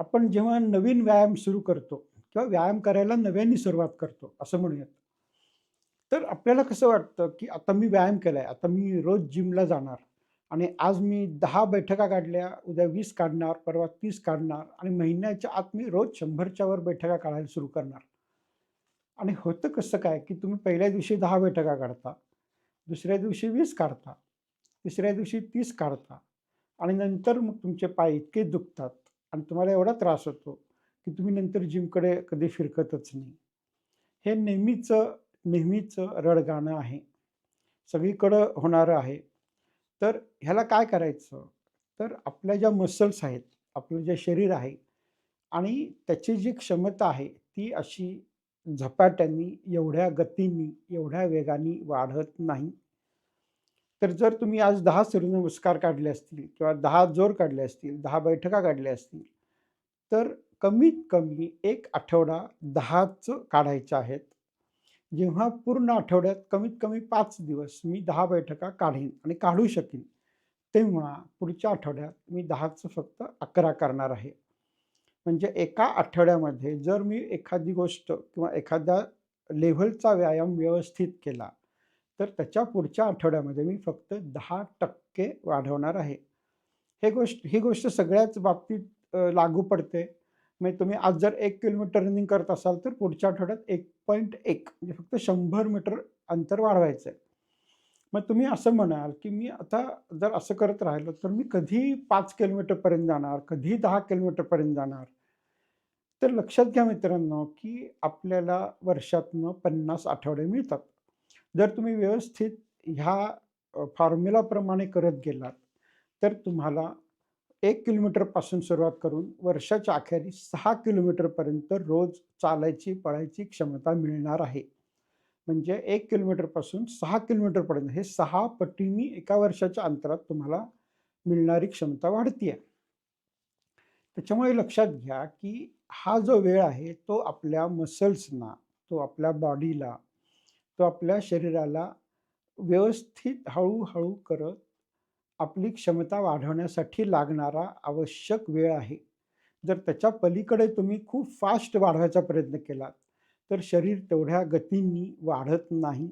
आपण जेव्हा नवीन व्यायाम सुरू करतो किंवा व्यायाम करायला नव्याने सुरुवात करतो असं म्हणूयात. तर आपल्याला कसं वाटतं, की आता मी व्यायाम केलाय, आता मी रोज जिमला जाणार आणि आज मी 10 बैठका काढल्या, उद्या 20 काढणार, परवा 30 काढणार आणि महिन्याच्या आत मी रोज 100च्या वर बैठका काढायला सुरू करणार. आणि होतं कसं काय, की तुम्ही पहिल्या दिवशी 10 बैठका काढता, दुसऱ्या दिवशी 20 काढता, तिसऱ्या दिवशी 30 काढता आणि नंतर मग तुमचे पाय इतके दुखतात आणि तुम्हाला एवढा त्रास होतो, की तुम्ही नंतर जिमकडे कधी फिरकतच नाही. हे नेहमीचं रडगाणं आहे. सगळीकडं होणारं आहे. तर ह्याला काय करायचं? तर आपल्या ज्या मसल्स आहेत, आपलं जे शरीर आहे आणि त्याची जी क्षमता आहे, ती अशी झपाट्याने, एवढ्या गतीने, एवढ्या वेगाने वाढत नाही. तर जर तुम्ही आज 10 सूर्यनमस्कार काढले असतील किंवा 10 जोर काढले असतील, 10 बैठका काढल्या असतील, तर कमीत कमी 1 आठवडा 10च काढायच्या आहेत. जेव्हा पूर्ण आठवड्यात कमीत कमी 5 दिवस मी 10 बैठका काढीन आणि काढू शकीन, तेव्हा पुढच्या आठवड्यात मी 10चं फक्त 11 करणार आहे. म्हणजे एका आठवड्यामध्ये जर मी एखादी गोष्ट किंवा एखाद्या लेव्हलचा व्यायाम व्यवस्थित केला, तर त्याच्या पुढच्या आठवड्यामध्ये मी फक्त 10% वाढवणार आहे. ही गोष्ट सगळ्याच बाबतीत लागू पडते. म्हणजे तुम्ही आज जर 1 किलोमीटर रनिंग करत असाल, तर पुढच्या आठवड्यात 1.1 म्हणजे फक्त 100 मीटर अंतर वाढवायचं आहे. मग तुम्ही असं म्हणाल, की मी आता जर असं करत राहिलो, तर मी कधी 5 किलोमीटरपर्यंत जाणार, कधी 10 किलोमीटरपर्यंत जाणार? तर लक्षात घ्या मित्रांनो, की आपल्याला वर्षातनं 50 आठवडे मिळतात. जर तुम्ही व्यवस्थित ह्या फॉर्म्युलाप्रमाणे करत गेलात, तर तुम्हाला 1 किलोमीटरपासून सुरुवात करून वर्षाच्या अखेरीस 6 किलोमीटरपर्यंत रोज चालायची, पळायची क्षमता मिळणार आहे. म्हणजे 1 किलोमीटरपासून 6 किलोमीटरपर्यंत हे 6 पटींनी एका वर्षाच्या अंतरात तुम्हाला मिळणारी क्षमता वाढतीये. त्याच्यामुळे लक्षात घ्या, की हा जो वेळ आहे तो आपल्या मसल्सना, तो आपल्या बॉडीला, तो आपल्या शरीराला व्यवस्थित हळू करत आपली क्षमता वाढवण्यासाठी लागणारा आवश्यक वेळ आहे. जर त्याच्या पलीकडे तुम्ही खूप फास्ट वाढवायचा प्रयत्न केलात, तर शरीर तेवढ्या गतीने वाढत नाही.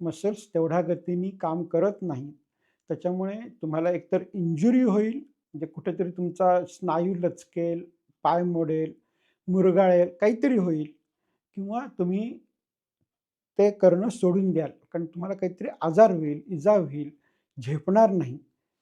मसल्स तेवढ्या गतीने काम करत नाहीत. त्याच्यामुळे तुम्हाला एकतर इंजुरी होईल, म्हणजे कुठेतरी तुमचा स्नायू लचकेल, पाय मोडेल, मुरगाळेल, काहीतरी होईल किंवा तुम्ही ते करणं सोडून द्याल. कारण तुम्हाला काहीतरी आजार होईल, इजा होईल, झेपणार नाही.